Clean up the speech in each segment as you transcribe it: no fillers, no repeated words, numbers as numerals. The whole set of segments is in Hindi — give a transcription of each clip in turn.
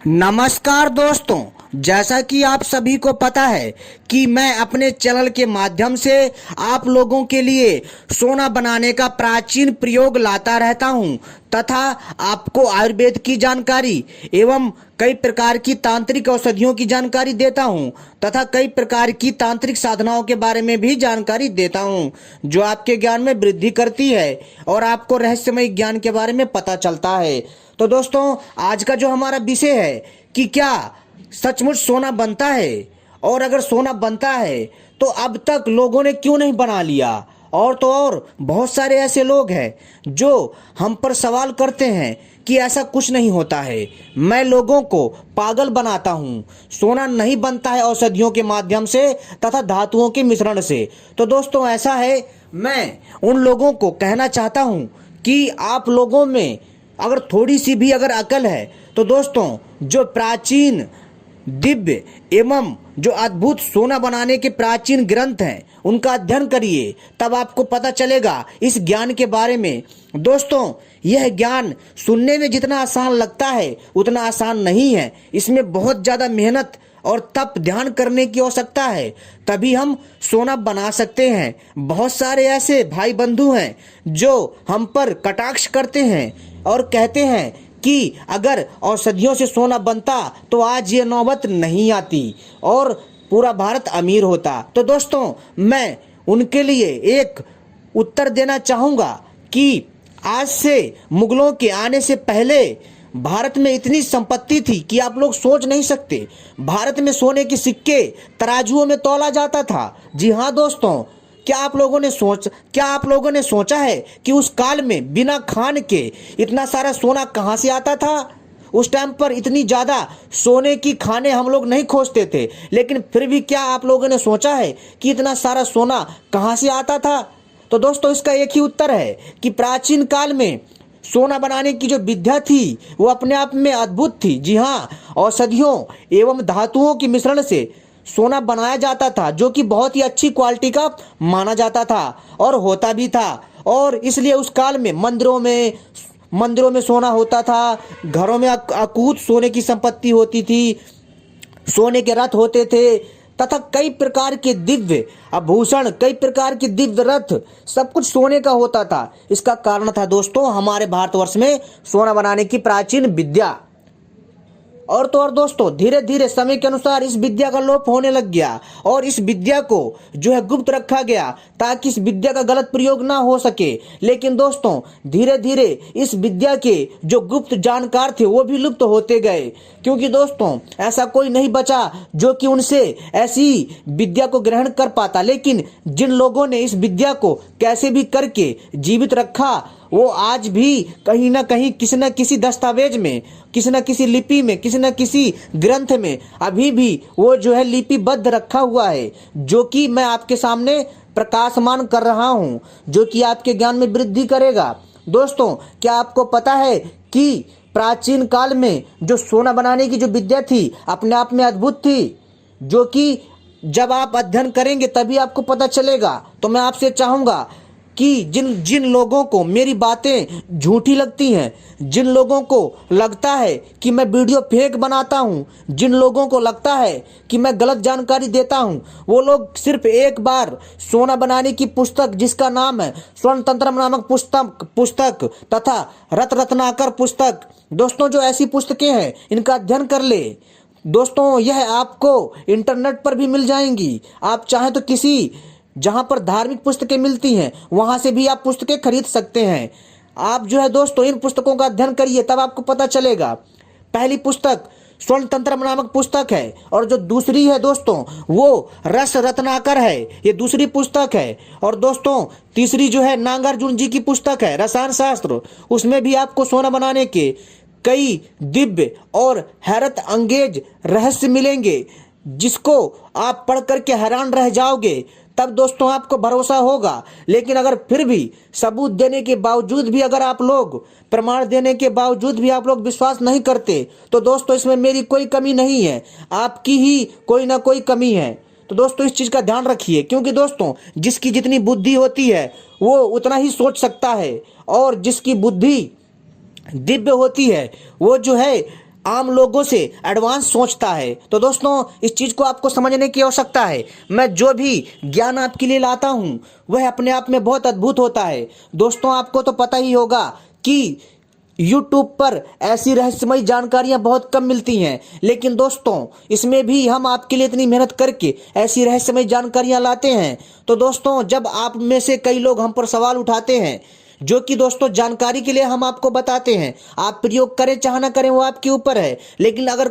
नमस्कार दोस्तों, जैसा कि आप सभी को पता है कि मैं अपने चैनल के माध्यम से आप लोगों के लिए सोना बनाने का प्राचीन प्रयोग लाता रहता हूं तथा आपको आयुर्वेद की जानकारी एवं कई प्रकार की तांत्रिक औषधियों की जानकारी देता हूं तथा कई प्रकार की तांत्रिक साधनाओं के बारे में भी जानकारी देता हूं जो आपके ज्ञान में वृद्धि करती है और आपको रहस्यमय ज्ञान के बारे में पता चलता है। तो दोस्तों, आज का जो हमारा विषय है कि क्या सचमुच सोना बनता है, और अगर सोना बनता है तो अब तक लोगों ने क्यों नहीं बना लिया। और तो और बहुत सारे ऐसे लोग हैं जो हम पर सवाल करते हैं कि ऐसा कुछ नहीं होता है, मैं लोगों को पागल बनाता हूँ, सोना नहीं बनता है औषधियों के माध्यम से तथा धातुओं के मिश्रण से। तो दोस्तों, ऐसा है, मैं उन लोगों को कहना चाहता हूँ कि आप लोगों में अगर थोड़ी सी भी अगर अकल है तो दोस्तों, जो प्राचीन दिव्य एवं जो अद्भुत सोना बनाने के प्राचीन ग्रंथ हैं उनका अध्ययन करिए, तब आपको पता चलेगा इस ज्ञान के बारे में। दोस्तों, यह ज्ञान सुनने में जितना आसान लगता है उतना आसान नहीं है, इसमें बहुत ज़्यादा मेहनत और तप ध्यान करने की आवश्यकता है, तभी हम सोना बना सकते हैं। बहुत सारे ऐसे भाई बंधु हैं जो हम पर कटाक्ष करते हैं और कहते हैं कि अगर औषधियों से सोना बनता तो आज ये नौबत नहीं आती और पूरा भारत अमीर होता। तो दोस्तों, मैं उनके लिए एक उत्तर देना चाहूँगा कि आज से मुगलों के आने से पहले भारत में इतनी संपत्ति थी कि आप लोग सोच नहीं सकते। भारत में सोने के सिक्के तराजुओं में तौला जाता था। जी हाँ दोस्तों, क्या आप लोगों ने सोचा है कि उस काल में बिना खान के इतना सारा सोना कहाँ से आता था। उस टाइम पर इतनी ज़्यादा सोने की खाने हम लोग नहीं खोजते थे, लेकिन फिर भी क्या आप लोगों ने सोचा है कि इतना सारा सोना कहाँ से आता था। तो दोस्तों, इसका एक ही उत्तर है कि प्राचीन काल में सोना बनाने की जो विद्या थी वो अपने आप में अद्भुत थी। जी हाँ, औषधियों एवं धातुओं के मिश्रण से सोना बनाया जाता था जो कि बहुत ही अच्छी क्वालिटी का माना जाता था और होता भी था। और इसलिए उस काल में मंदिरों में सोना होता था, घरों में अकूत सोने की संपत्ति होती थी, सोने के रथ होते थे तथा कई प्रकार के दिव्य आभूषण, कई प्रकार के दिव्य रथ, सब कुछ सोने का होता था। इसका कारण था दोस्तों हमारे भारतवर्ष में सोना बनाने की प्राचीन विद्या। और तो और दोस्तों, धीरे धीरे समय के अनुसार इस विद्या का लोप होने लग गया और इस विद्या को जो है गुप्त रखा गया ताकि इस विद्या का गलत प्रयोग ना हो सके। लेकिन दोस्तों, धीरे धीरे इस विद्या के जो गुप्त जानकार थे वो भी लुप्त होते गए, क्योंकि दोस्तों ऐसा कोई नहीं बचा जो कि उनसे ऐसी विद्या को ग्रहण कर पाता। लेकिन जिन लोगों ने इस विद्या को कैसे भी करके जीवित रखा वो आज भी कहीं ना कहीं किसी न किसी दस्तावेज में, किसी न किसी लिपि में, किसी न किसी ग्रंथ में अभी भी वो जो है लिपिबद्ध रखा हुआ है, जो कि मैं आपके सामने प्रकाशमान कर रहा हूं, जो कि आपके ज्ञान में वृद्धि करेगा। दोस्तों, क्या आपको पता है कि प्राचीन काल में जो सोना बनाने की जो विद्या थी अपने आप में अद्भुत थी, जो कि जब आप अध्ययन करेंगे तभी आपको पता चलेगा। तो मैं आपसे चाहूँगा कि जिन लोगों को मेरी बातें झूठी लगती हैं, जिन लोगों को लगता है कि मैं वीडियो फेक बनाता हूं, जिन लोगों को लगता है कि मैं गलत जानकारी देता हूं, वो लोग सिर्फ एक बार सोना बनाने की पुस्तक जिसका नाम है स्वर्ण तंत्र नामक पुस्तक तथा रत्नाकर पुस्तक, दोस्तों जो ऐसी पुस्तकें हैं इनका अध्ययन कर ले। दोस्तों, यह आपको इंटरनेट पर भी मिल जाएंगी। आप चाहें तो किसी जहां पर धार्मिक पुस्तकें मिलती हैं वहां से भी आप पुस्तकें खरीद सकते हैं। आप जो है दोस्तों इन पुस्तकों का अध्ययन करिए, तब आपको पता चलेगा। पहली पुस्तक स्वर्ण तंत्र नामक पुस्तक है और जो दूसरी है दोस्तों वो रस रत्नाकर है, ये दूसरी पुस्तक है। और दोस्तों तीसरी जो है नागार्जुन जी की पुस्तक है रसायन शास्त्र, उसमें भी आपको सोना बनाने के कई दिव्य और हैरत अंगेज रहस्य मिलेंगे, जिसको आप पढ़ करके हैरान रह जाओगे। तब दोस्तों आपको भरोसा होगा। लेकिन अगर फिर भी सबूत देने के बावजूद भी, अगर आप लोग प्रमाण देने के बावजूद भी आप लोग विश्वास नहीं करते, तो दोस्तों इसमें मेरी कोई कमी नहीं है, आपकी ही कोई ना कोई कमी है। तो दोस्तों इस चीज का ध्यान रखिए, क्योंकि दोस्तों जिसकी जितनी बुद्धि होती है वो उतना ही सोच सकता है, और जिसकी बुद्धि दिव्य होती है वो जो है आम लोगों से एडवांस सोचता है। तो दोस्तों इस चीज को आपको समझने की आवश्यकता है। मैं जो भी ज्ञान आपके लिए लाता हूं वह अपने आप में बहुत अद्भुत होता है। दोस्तों आपको तो पता ही होगा कि YouTube पर ऐसी रहस्यमयी जानकारियां बहुत कम मिलती हैं, लेकिन दोस्तों इसमें भी हम आपके लिए इतनी मेहनत करके ऐसी रहस्यमयी जानकारियां लाते हैं। तो दोस्तों जब आप में से कई लोग हम पर सवाल उठाते हैं, जो कि दोस्तों जानकारी के लिए हम आपको बताते हैं, आप प्रयोग करें चाहे ना करें वो आपके ऊपर है, लेकिन अगर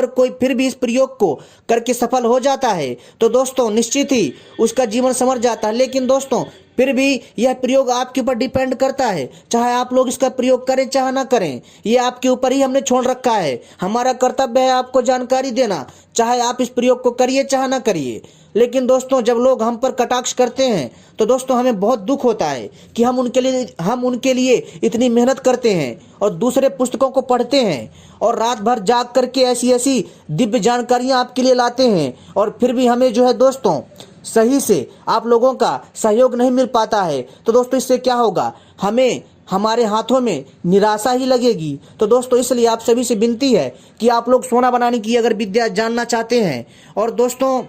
कोई फिर भी इस प्रयोग को करके सफल हो जाता है तो दोस्तों निश्चित ही उसका जीवन संवर जाता है। लेकिन दोस्तों फिर भी यह प्रयोग आपके ऊपर डिपेंड करता है, चाहे आप लोग इसका प्रयोग करें चाहे ना करें, ये आपके ऊपर ही हमने छोड़ रखा है। हमारा कर्तव्य है आपको जानकारी देना, चाहे आप इस प्रयोग को करिए चाहे ना करिए। लेकिन दोस्तों जब लोग हम पर कटाक्ष करते हैं तो दोस्तों हमें बहुत दुख होता है कि हम उनके लिए इतनी मेहनत करते हैं और दूसरे पुस्तकों को पढ़ते हैं और रात भर जाग करके ऐसी ऐसी दिव्य जानकारियां आपके लिए लाते हैं, और फिर भी हमें जो है दोस्तों सही से आप लोगों का सहयोग नहीं मिल पाता है। तो दोस्तों इससे क्या होगा, हमें हमारे हाथों में निराशा ही लगेगी। तो दोस्तों इसलिए आप सभी से विनती है कि आप लोग सोना बनाने की अगर विद्या जानना चाहते हैं और दोस्तों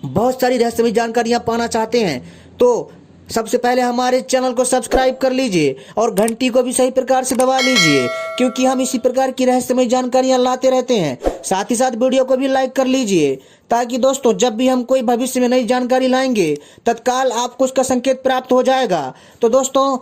बहुत सारी रहस्यमयी जानकारियां पाना चाहते हैं तो सबसे पहले हमारे चैनल को सब्सक्राइब कर लीजिए और घंटी को भी सही प्रकार से दबा लीजिए, क्योंकि हम इसी प्रकार की रहस्यमयी जानकारियां लाते रहते हैं। साथ ही साथ वीडियो को भी लाइक कर लीजिए, ताकि दोस्तों जब भी हम कोई भविष्य में नई जानकारी लाएंगे तत्काल आपको उसका संकेत प्राप्त हो जाएगा। तो दोस्तों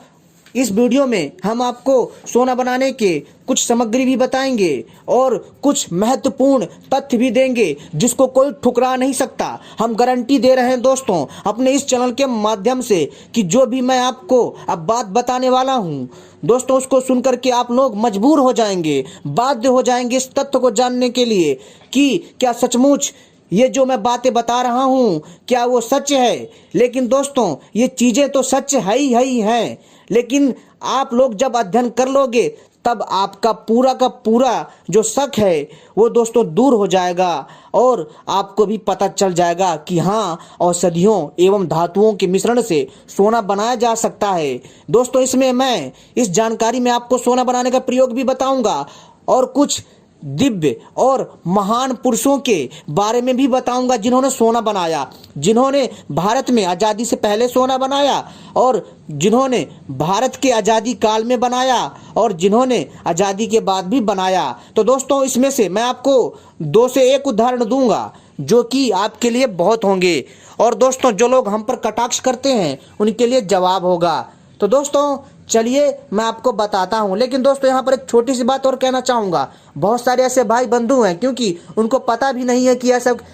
इस वीडियो में हम आपको सोना बनाने के कुछ सामग्री भी बताएंगे और कुछ महत्वपूर्ण तथ्य भी देंगे जिसको कोई ठुकरा नहीं सकता। हम गारंटी दे रहे हैं दोस्तों अपने इस चैनल के माध्यम से कि जो भी मैं आपको अब बात बताने वाला हूं दोस्तों उसको सुनकर के आप लोग मजबूर हो जाएंगे, बाध्य हो जाएंगे इस तथ्य को जानने के लिए कि क्या सचमुच ये जो मैं बातें बता रहा हूं क्या वो सच है। लेकिन दोस्तों ये चीजें तो सच है ही हैं, लेकिन आप लोग जब अध्ययन कर लोगे तब आपका पूरा का पूरा जो शक है वो दोस्तों दूर हो जाएगा और आपको भी पता चल जाएगा कि हाँ औषधियों एवं धातुओं के मिश्रण से सोना बनाया जा सकता है। दोस्तों इसमें मैं इस जानकारी में आपको सोना बनाने का प्रयोग भी बताऊंगा और कुछ दिव्य और महान पुरुषों के बारे में भी बताऊंगा जिन्होंने सोना बनाया, जिन्होंने भारत में आज़ादी से पहले सोना बनाया और जिन्होंने भारत के आज़ादी काल में बनाया और जिन्होंने आज़ादी के बाद भी बनाया। तो दोस्तों इसमें से मैं आपको 2 से 1 उदाहरण दूंगा जो कि आपके लिए बहुत होंगे और दोस्तों जो लोग हम पर कटाक्ष करते हैं उनके लिए जवाब होगा। तो दोस्तों चलिए मैं आपको बताता हूं, लेकिन दोस्तों यहाँ पर एक छोटी सी बात और कहना चाहूँगा। बहुत सारे ऐसे भाई बंधु हैं क्योंकि उनको पता भी नहीं है कि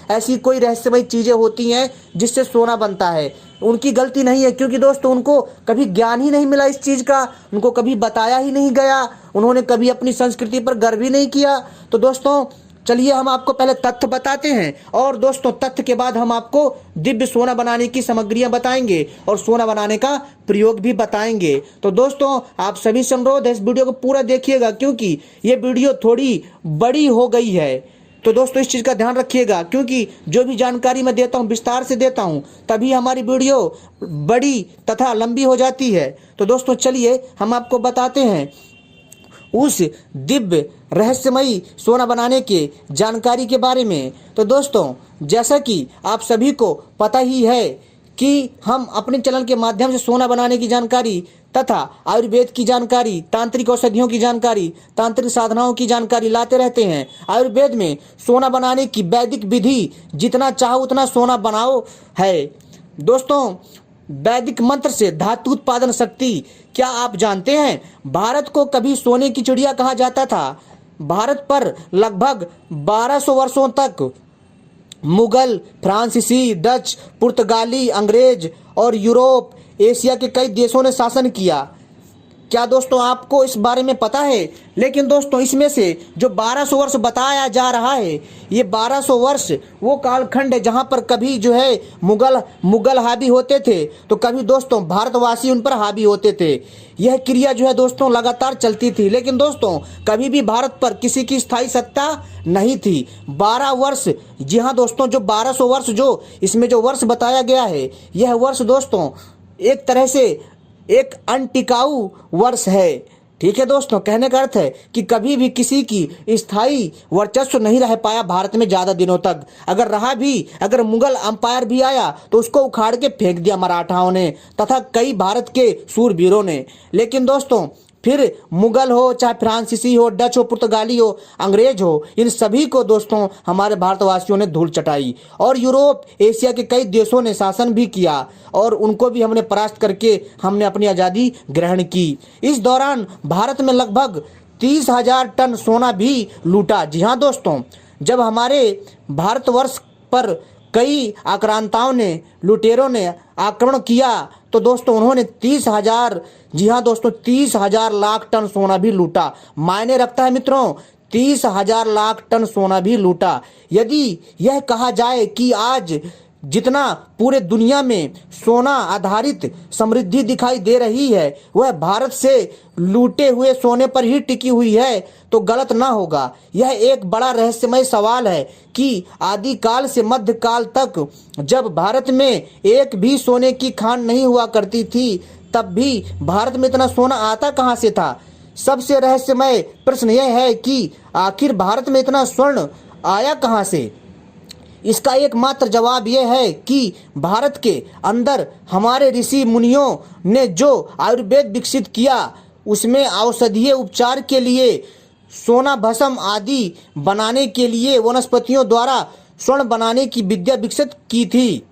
ऐसी कोई रहस्यमयी चीज़ें होती हैं जिससे सोना बनता है। उनकी गलती नहीं है क्योंकि दोस्तों उनको कभी ज्ञान ही नहीं मिला इस चीज़ का, उनको कभी बताया ही नहीं गया, उन्होंने कभी अपनी संस्कृति पर गर्व ही नहीं किया। तो दोस्तों चलिए हम आपको पहले तथ्य बताते हैं और दोस्तों तथ्य के बाद हम आपको दिव्य सोना बनाने की सामग्रियां बताएंगे और सोना बनाने का प्रयोग भी बताएंगे। तो दोस्तों आप सभी से अनुरोध है इस वीडियो को पूरा देखिएगा क्योंकि ये वीडियो थोड़ी बड़ी हो गई है। तो दोस्तों इस चीज़ का ध्यान रखिएगा क्योंकि जो भी जानकारी मैं देता हूँ विस्तार से देता हूँ तभी हमारी वीडियो बड़ी तथा लंबी हो जाती है। तो दोस्तों चलिए हम आपको बताते हैं उस दिव्य रहस्यमयी सोना बनाने के जानकारी के बारे में। तो दोस्तों जैसा कि आप सभी को पता ही है कि हम अपने चैनल के माध्यम से सोना बनाने की जानकारी तथा आयुर्वेद की जानकारी, तांत्रिक औषधियों की जानकारी, तांत्रिक साधनाओं की जानकारी लाते रहते हैं। आयुर्वेद में सोना बनाने की वैदिक विधि जितना चाहो उतना सोना बनाओ है। दोस्तों वैदिक मंत्र से धातु उत्पादन शक्ति, क्या आप जानते हैं भारत को कभी सोने की चिड़िया कहा जाता था। भारत पर लगभग 1200 वर्षों तक मुगल, फ्रांसीसी, डच, पुर्तगाली, अंग्रेज और यूरोप, एशिया के कई देशों ने शासन किया। क्या दोस्तों आपको इस बारे में पता है। लेकिन दोस्तों इसमें से जो 1200 वर्ष बताया जा रहा है ये 1200 वर्ष वो कालखंड है जहाँ पर कभी जो है मुगल हावी होते थे तो कभी दोस्तों भारतवासी उन पर हावी होते थे। यह क्रिया जो है दोस्तों लगातार चलती थी, लेकिन दोस्तों कभी भी भारत पर किसी की स्थायी सत्ता नहीं थी। 12 वर्ष, जी हाँ दोस्तों, जो 1200 वर्ष जो इसमें जो वर्ष बताया गया है यह वर्ष दोस्तों एक तरह से एक अनटिकाऊ वर्ष है। ठीक है दोस्तों, कहने का अर्थ है कि कभी भी किसी की स्थायी वर्चस्व नहीं रह पाया भारत में ज्यादा दिनों तक। अगर रहा भी, अगर मुगल अंपायर भी आया तो उसको उखाड़ के फेंक दिया मराठाओं ने तथा कई भारत के सूरवीरों ने। लेकिन दोस्तों फिर मुगल हो, चाहे फ्रांसीसी हो, डच हो, पुर्तगाली हो, अंग्रेज हो, इन सभी को दोस्तों हमारे भारतवासियों ने धूल चटाई और यूरोप एशिया के कई देशों ने शासन भी किया और उनको भी हमने परास्त करके हमने अपनी आज़ादी ग्रहण की। इस दौरान भारत में लगभग 30,000 टन सोना भी लूटा। जी हाँ दोस्तों, जब हमारे भारतवर्ष पर कई आक्रांताओं ने, लुटेरों ने आक्रमण किया तो दोस्तों उन्होंने 30,000, जी हाँ दोस्तों 30,000 लाख टन सोना भी लूटा। मायने रखता है मित्रों, 30,000 लाख टन सोना भी लूटा। यदि यह कहा जाए कि आज जितना पूरे दुनिया में सोना आधारित समृद्धि दिखाई दे रही है वह भारत से लूटे हुए सोने पर ही टिकी हुई है तो गलत ना होगा। यह एक बड़ा रहस्यमय सवाल है कि आदिकाल से मध्यकाल तक जब भारत में एक भी सोने की खान नहीं हुआ करती थी तब भी भारत में इतना सोना आता कहां से था। सबसे रहस्यमय प्रश्न यह है कि आखिर भारत में इतना स्वर्ण आया कहां से। इसका एकमात्र जवाब यह है कि भारत के अंदर हमारे ऋषि मुनियों ने जो आयुर्वेद विकसित किया उसमें औषधीय उपचार के लिए, सोना भस्म आदि बनाने के लिए वनस्पतियों द्वारा स्वर्ण बनाने की विद्या विकसित की थी।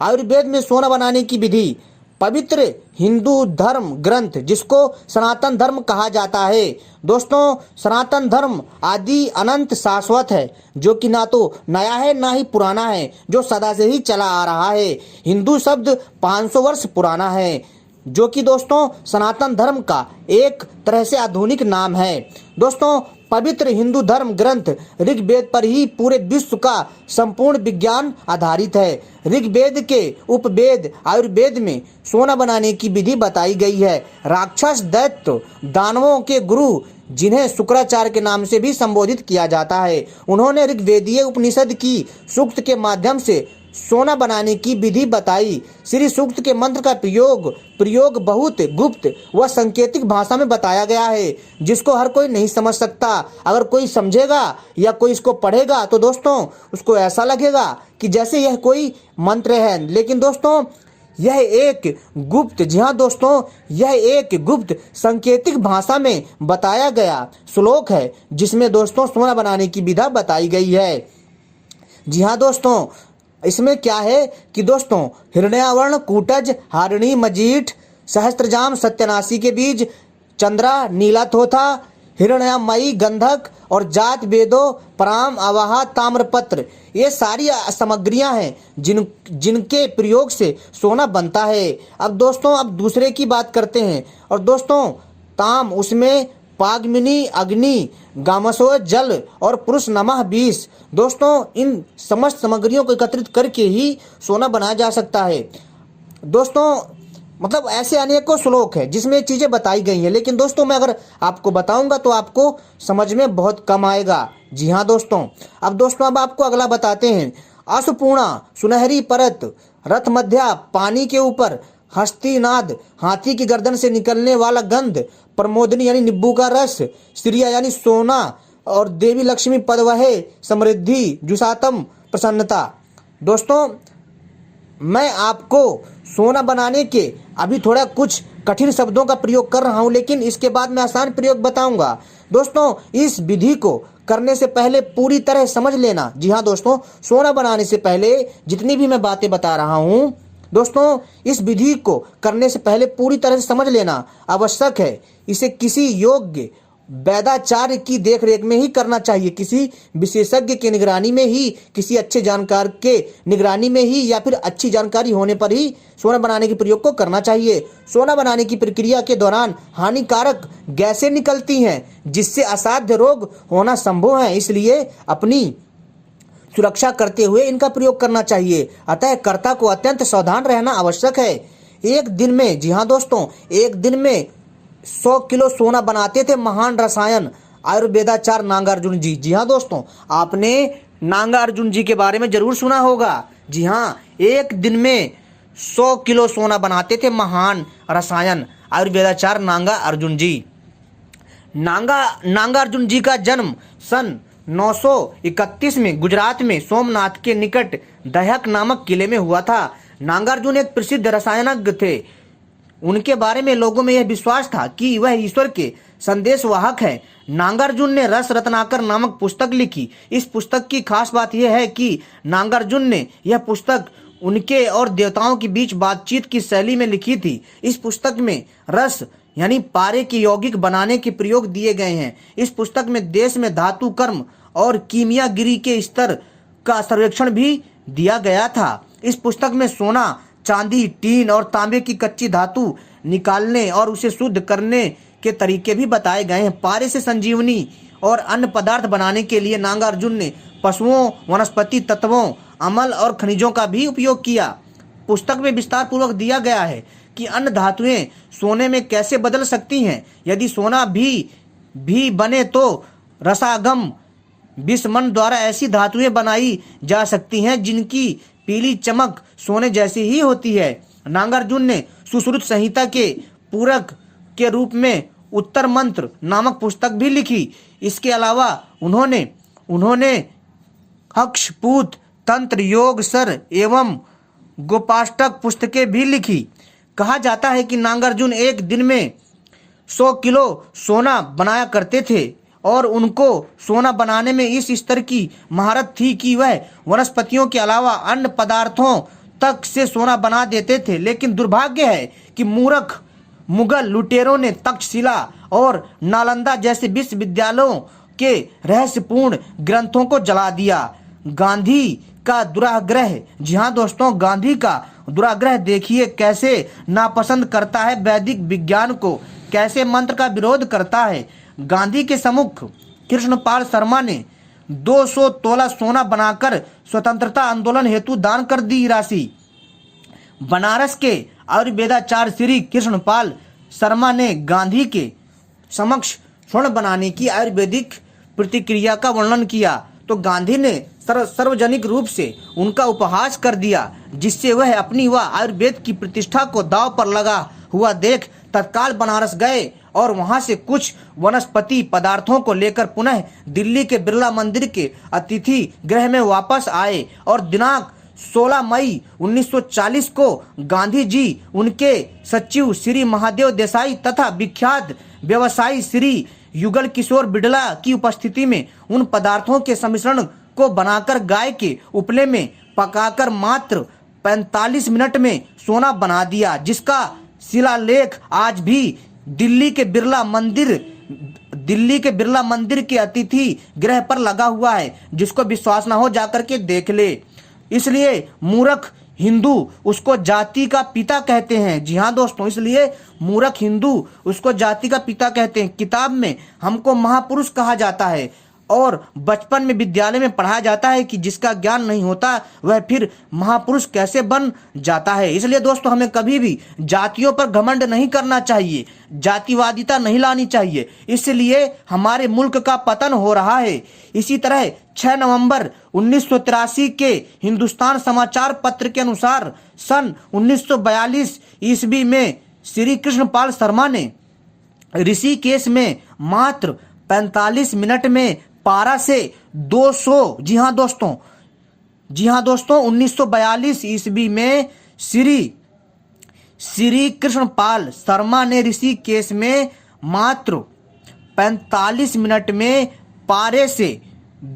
आयुर्वेद में सोना बनाने की विधि पवित्र हिंदू धर्म ग्रंथ जिसको सनातन धर्म कहा जाता है। दोस्तों सनातन धर्म आदि अनंत शाश्वत है जो कि ना तो नया है ना ही पुराना है, जो सदा से ही चला आ रहा है। हिंदू शब्द 500 वर्ष पुराना है जो कि दोस्तों सनातन धर्म का एक तरह से आधुनिक नाम है। दोस्तों पवित्र हिंदू धर्म ग्रंथ ऋग्वेद पर ही पूरे विश्व का संपूर्ण विज्ञान आधारित है। ऋग्वेद के उपवेद आयुर्वेद में सोना बनाने की विधि बताई गई है। राक्षस दैत्य दानवों के गुरु जिन्हें शुक्राचार्य के नाम से भी संबोधित किया जाता है, उन्होंने ऋग्वेदीय उपनिषद की सूक्त के माध्यम से सोना बनाने की विधि बताई। श्री सूक्त के मंत्र का प्रयोग बहुत गुप्त व सांकेतिक भाषा में बताया गया है जिसको हर कोई नहीं समझ सकता। अगर कोई समझेगा या कोई इसको पढ़ेगा तो दोस्तों उसको ऐसा लगेगा कि जैसे यह कोई मंत्र है, लेकिन दोस्तों यह एक गुप्त, जी हाँ दोस्तों यह एक गुप्त सांकेतिक भाषा में बताया गया श्लोक है जिसमें दोस्तों सोना बनाने की विधा बताई गई है। जी हाँ दोस्तों, इसमें क्या है कि दोस्तों हिरण्यावर्ण कूटज हारिणी मजीठ सहस्त्रजाम सत्यानाशी के बीज चंद्रा नीला थोथा हिरण्यमयी गंधक और जात वेदो पराम आवाहा ताम्रपत्र, ये सारी सामग्रियां हैं जिनके प्रयोग से सोना बनता है। अब दोस्तों अब दूसरे की बात करते हैं और दोस्तों ताम उसमें पागमिनी अग्नि गामसो जल और पुरुष नमः 20। दोस्तों इन समस्त सामग्रियों को एकत्रित करके ही सोना बनाया जा सकता है। दोस्तों मतलब ऐसे अनेकों श्लोक है जिसमें चीजें बताई गई हैं, लेकिन दोस्तों मैं अगर आपको बताऊंगा तो आपको समझ में बहुत कम आएगा। जी हाँ दोस्तों, अब आपको अगला बताते हैं। अशपूर्णा सुनहरी परत रथ मध्या पानी के ऊपर हस्तीनाद हाथी की गर्दन से निकलने वाला गंध प्रमोदनी यानी नींबू का रस श्रिया यानी सोना और देवी लक्ष्मी पद वहे समृद्धि जुसातम प्रसन्नता। दोस्तों मैं आपको सोना बनाने के अभी थोड़ा कुछ कठिन शब्दों का प्रयोग कर रहा हूं, लेकिन इसके बाद मैं आसान प्रयोग बताऊंगा। दोस्तों इस विधि को करने से पहले पूरी तरह समझ लेना। जी हाँ दोस्तों, सोना बनाने से पहले जितनी भी मैं बातें बता रहा हूं दोस्तों इस विधि को करने से पहले पूरी तरह से समझ लेना आवश्यक है। इसे किसी योग्य वैदाचार्य की देखरेख में ही करना चाहिए, किसी विशेषज्ञ के निगरानी में ही, किसी अच्छे जानकार के निगरानी में ही या फिर अच्छी जानकारी होने पर ही सोना बनाने के प्रयोग को करना चाहिए। सोना बनाने की प्रक्रिया के दौरान हानिकारक गैसें निकलती हैं जिससे असाध्य रोग होना संभव है, इसलिए अपनी सुरक्षा करते हुए इनका प्रयोग करना चाहिए। अतः कर्ता को अत्यंत सावधान रहना आवश्यक है। एक दिन में, जी हाँ दोस्तों, एक दिन में 100 किलो सोना बनाते थे महान रसायन आयुर्वेदाचार्य नागार्जुन जी। जी हाँ दोस्तों, आपने नागार्जुन जी के बारे में जरूर सुना होगा। जी हाँ, एक दिन में 100 किलो सोना बनाते थे महान रसायन आयुर्वेदाचार्य नागार्जुन जी। नागार्जुन जी का जन्म सन 931 में गुजरात में सोमनाथ के निकट दहक नामक किले में हुआ था। नागार्जुन एक प्रसिद्ध रसायनज्ञ थे। उनके बारे में लोगों में यह विश्वास था कि वह ईश्वर के संदेशवाहक है। नागार्जुन ने रस रत्नाकर नामक पुस्तक लिखी। इस पुस्तक की खास बात यह है कि नागार्जुन ने यह पुस्तक उनके और देवताओं के बीच बातचीत की शैली में लिखी थी। इस पुस्तक में रस यानी पारे के यौगिक बनाने के प्रयोग दिए गए हैं। इस पुस्तक में देश में धातु कर्म और कीमियागिरी के स्तर का सर्वेक्षण भी दिया गया था। इस पुस्तक में सोना, चांदी, टीन और तांबे की कच्ची धातु निकालने और उसे शुद्ध करने के तरीके भी बताए गए हैं। पारे से संजीवनी और अन्य पदार्थ बनाने के लिए नागार्जुन ने पशुओं, वनस्पति तत्वों, अम्ल और खनिजों का भी उपयोग किया। पुस्तक में विस्तार पूर्वक दिया गया है कि अन्य धातुएं सोने में कैसे बदल सकती हैं। यदि सोना भी बने तो रसागम विषमन द्वारा ऐसी धातुएं बनाई जा सकती हैं जिनकी पीली चमक सोने जैसी ही होती है। नागार्जुन ने सुश्रुत संहिता के पूरक के रूप में उत्तर मंत्र नामक पुस्तक भी लिखी। इसके अलावा उन्होंने हक्षपूत, तंत्र, योग, सर एवं गोपाष्टक पुस्तकें भी लिखी। कहा जाता है कि नागार्जुन एक दिन में 100 किलो सोना बनाया करते थे और उनको सोना बनाने में इस स्तर की महारत थी कि वह वनस्पतियों के अलावा अन्य पदार्थों तक से सोना बना देते थे। लेकिन दुर्भाग्य है कि मूर्ख मुगल लुटेरों ने तक्षशिला और नालंदा जैसे विश्वविद्यालयों के रहस्यपूर्ण ग्रंथों को जला दिया। गांधी का दुराग्रह, जी हाँ दोस्तों, गांधी का दुराग्रह देखिए कैसे नापसंद करता है वैदिक विज्ञान को, कैसे मंत्र का विरोध करता है। गांधी के सम्मुख कृष्णपाल शर्मा ने 200 तोला सोना बनाकर स्वतंत्रता आंदोलन हेतु दान कर दी राशि। बनारस के आयुर्वेदाचार्य श्री कृष्णपाल शर्मा ने गांधी के समक्ष स्वर्ण बनाने की आयुर्वेदिक प्रतिक्रिया का वर्णन किया तो गांधी ने सार्वजनिक रूप से उनका उपहास कर दिया, जिससे वह अपनी व आयुर्वेद की प्रतिष्ठा को दांव पर लगा हुआ देख तत्काल बनारस गए और वहां से कुछ वनस्पति पदार्थों को लेकर पुनः दिल्ली के बिरला मंदिर के अतिथि गृह में वापस आए और दिनांक 16 मई 1940 को गांधी जी उनके सचिव श्री महादेव देसाई तथा विख्यात व्यवसायी श्री युगल किशोर बिड़ला की उपस्थिति में उन पदार्थों के सम्मिश्रण को बनाकर गाय के उपले में पकाकर मात्र 45 मिनट में सोना बना दिया, जिसका शिलालेख आज भी दिल्ली के बिरला मंदिर के अतिथि गृह पर लगा हुआ है। जिसको विश्वास ना हो जाकर के देख ले। इसलिए मूर्ख हिंदू उसको जाति का पिता कहते हैं। जी हाँ दोस्तों, इसलिए मूर्ख हिंदू उसको जाति का पिता कहते हैं। किताब में हमको महापुरुष कहा जाता है और बचपन में विद्यालय में पढ़ाया जाता है कि जिसका ज्ञान नहीं होता वह फिर महापुरुष कैसे बन जाता है। इसलिए दोस्तों हमें कभी भी जातियों पर घमंड नहीं करना चाहिए, जातिवादिता नहीं लानी चाहिए। इसलिए हमारे मुल्क का पतन हो रहा है। इसी तरह 6 नवंबर 1983 के हिंदुस्तान समाचार पत्र के अनुसार सन 1942 ईस्वी में श्री कृष्णपाल शर्मा ने ऋषिकेश में मात्र 45 मिनट में पारा से 200, जी हाँ दोस्तों 1942 ईस्वी में श्री कृष्णपाल शर्मा ने ऋषिकेश में मात्र 45 मिनट में पारे से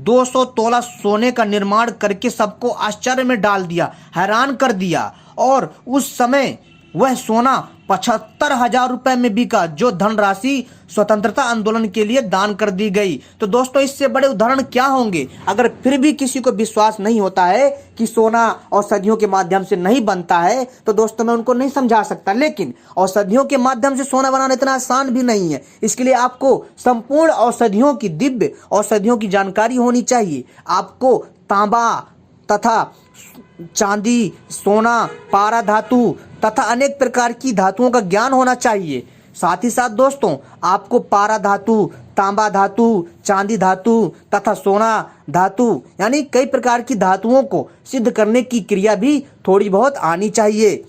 200 तोला सोने का निर्माण करके सबको आश्चर्य में डाल दिया, हैरान कर दिया। और उस समय वह सोना 75,000 रुपए में बिका, जो धनराशि स्वतंत्रता आंदोलन के लिए दान कर दी गई। तो दोस्तों इससे बड़े उदाहरण क्या होंगे। अगर फिर भी किसी को विश्वास नहीं होता है कि सोना औषधियों के माध्यम से नहीं बनता है तो दोस्तों मैं उनको नहीं समझा सकता, लेकिन औषधियों के माध्यम से सोना बनाना इतना आसान भी नहीं है। इसके लिए आपको संपूर्ण औषधियों की, दिव्य औषधियों की जानकारी होनी चाहिए। आपको तांबा तथा चांदी, सोना, पारा धातु तथा अनेक प्रकार की धातुओं का ज्ञान होना चाहिए। साथ ही साथ दोस्तों आपको पारा धातु, तांबा धातु, चांदी धातु तथा सोना धातु यानी कई प्रकार की धातुओं को सिद्ध करने की क्रिया भी थोड़ी बहुत आनी चाहिए।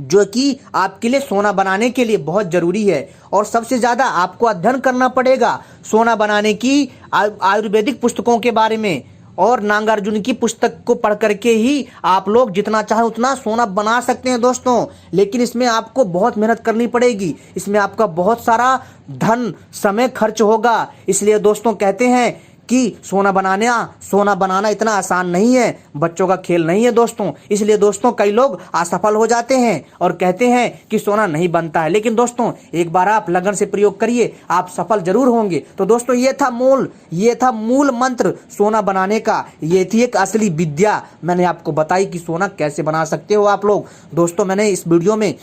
जो कि आपके लिए सोना बनाने के लिए बहुत जरूरी है। और सबसे ज्यादा आपको अध्ययन करना पड़ेगा सोना बनाने की आयुर्वेदिक पुस्तकों के बारे में, और नागार्जुन की पुस्तक को पढ़ करके ही आप लोग जितना चाहे उतना सोना बना सकते हैं दोस्तों। लेकिन इसमें आपको बहुत मेहनत करनी पड़ेगी, इसमें आपका बहुत सारा धन समय खर्च होगा। इसलिए दोस्तों कहते हैं कि सोना बनाना इतना आसान नहीं है, बच्चों का खेल नहीं है दोस्तों। इसलिए दोस्तों कई लोग असफल हो जाते हैं और कहते हैं कि सोना नहीं बनता है। लेकिन दोस्तों एक बार आप लगन से प्रयोग करिए, आप सफल जरूर होंगे। तो दोस्तों ये था मूल मंत्र सोना बनाने का। ये थी एक असली विद्या, मैंने आपको बताई कि सोना कैसे बना सकते हो आप लोग। दोस्तों मैंने इस वीडियो में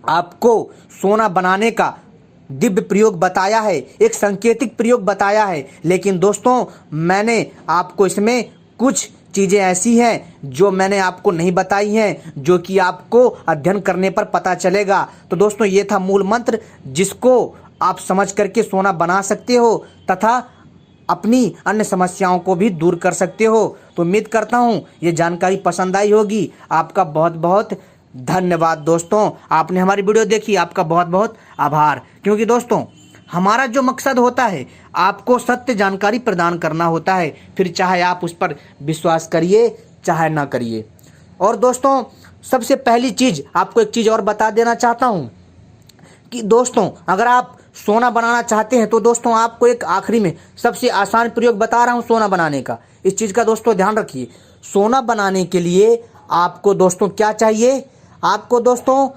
आपको सोना बनाने का दिव्य प्रयोग बताया है, एक सांकेतिक प्रयोग बताया है। लेकिन दोस्तों मैंने आपको इसमें कुछ चीजें ऐसी हैं जो मैंने आपको नहीं बताई हैं, जो कि आपको अध्ययन करने पर पता चलेगा। तो दोस्तों ये था मूल मंत्र, जिसको आप समझ करके सोना बना सकते हो तथा अपनी अन्य समस्याओं को भी दूर कर सकते हो। तो उम्मीद करता हूँ ये जानकारी पसंद आई होगी। आपका बहुत बहुत धन्यवाद दोस्तों, आपने हमारी वीडियो देखी, आपका बहुत बहुत आभार। क्योंकि दोस्तों हमारा जो मकसद होता है आपको सत्य जानकारी प्रदान करना होता है, फिर चाहे आप उस पर विश्वास करिए चाहे ना करिए। और दोस्तों सबसे पहली चीज आपको एक चीज और बता देना चाहता हूँ कि दोस्तों अगर आप सोना बनाना चाहते हैं तो दोस्तों आपको एक आखिरी में सबसे आसान प्रयोग बता रहा हूँ सोना बनाने का। इस चीज का दोस्तों ध्यान रखिए। सोना बनाने के लिए आपको दोस्तों क्या चाहिए, आपको दोस्तों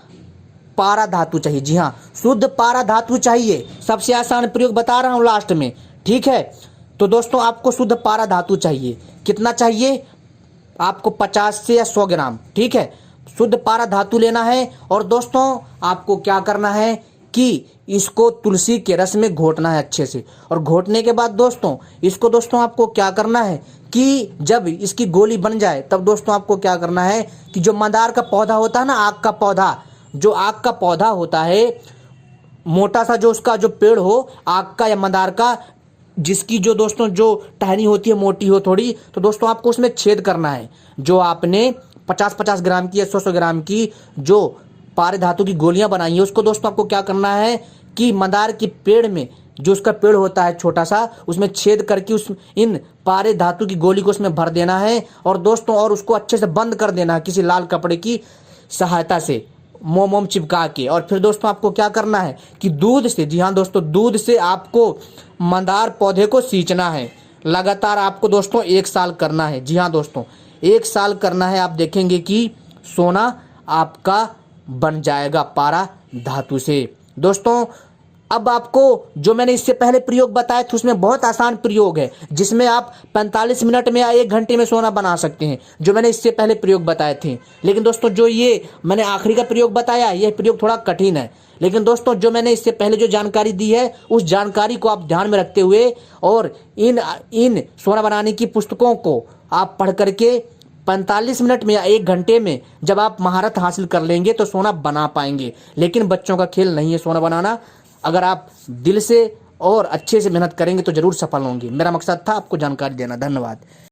पारा धातु चाहिए। जी हाँ, शुद्ध पारा धातु चाहिए। सबसे आसान प्रयोग बता रहा हूँ लास्ट में, ठीक है। तो दोस्तों आपको शुद्ध पारा धातु चाहिए। कितना चाहिए आपको, 50 से या 100 ग्राम, ठीक है। शुद्ध पारा धातु लेना है। और दोस्तों आपको क्या करना है कि इसको तुलसी के रस में घोटना है अच्छे से। और घोटने के बाद दोस्तों इसको दोस्तों आपको क्या करना है कि जब इसकी गोली बन जाए तब दोस्तों आपको क्या करना है कि जो मंदार का पौधा होता है ना, आग का पौधा, जो आग का पौधा होता है, मोटा सा जो उसका जो पेड़ हो आग का या मंदार का, जिसकी जो दोस्तों जो टहनी होती है मोटी हो थोड़ी, तो दोस्तों आपको उसमें छेद करना है। जो आपने 50-50 ग्राम की या 100-100 ग्राम की जो पारे धातु की गोलियां बनाई है, उसको दोस्तों आपको क्या करना है कि मंदार के पेड़ में जो उसका पेड़ होता है छोटा सा, उसमें छेद करके उस इन पारे धातु की गोली को उसमें भर देना है। और दोस्तों और उसको अच्छे से बंद कर देना है किसी लाल कपड़े की सहायता से, मोम चिपका के। और फिर दोस्तों आपको क्या करना है कि दूध से, जी हाँ दोस्तों, दूध से आपको मंदार पौधे को सींचना है। लगातार आपको दोस्तों 1 साल करना है। जी हाँ दोस्तों 1 साल करना है। आप देखेंगे कि सोना आपका बन जाएगा पारा धातु से। दोस्तों अब आपको जो मैंने इससे पहले प्रयोग बताए थे उसमें बहुत आसान प्रयोग है, जिसमें आप 45 मिनट में या 1 घंटे में सोना बना सकते हैं, जो मैंने इससे पहले प्रयोग बताए थे। लेकिन दोस्तों जो ये मैंने आखिरी का प्रयोग बताया, यह प्रयोग थोड़ा कठिन है। लेकिन दोस्तों जो मैंने इससे पहले जो जानकारी दी है, उस जानकारी को आप ध्यान में रखते हुए और इन सोना बनाने की पुस्तकों को आप पढ़ करके 45 मिनट में या 1 घंटे में जब आप महारत हासिल कर लेंगे तो सोना बना पाएंगे। लेकिन बच्चों का खेल नहीं है सोना बनाना। अगर आप दिल से और अच्छे से मेहनत करेंगे तो जरूर सफल होंगे। मेरा मकसद था आपको जानकारी देना। धन्यवाद।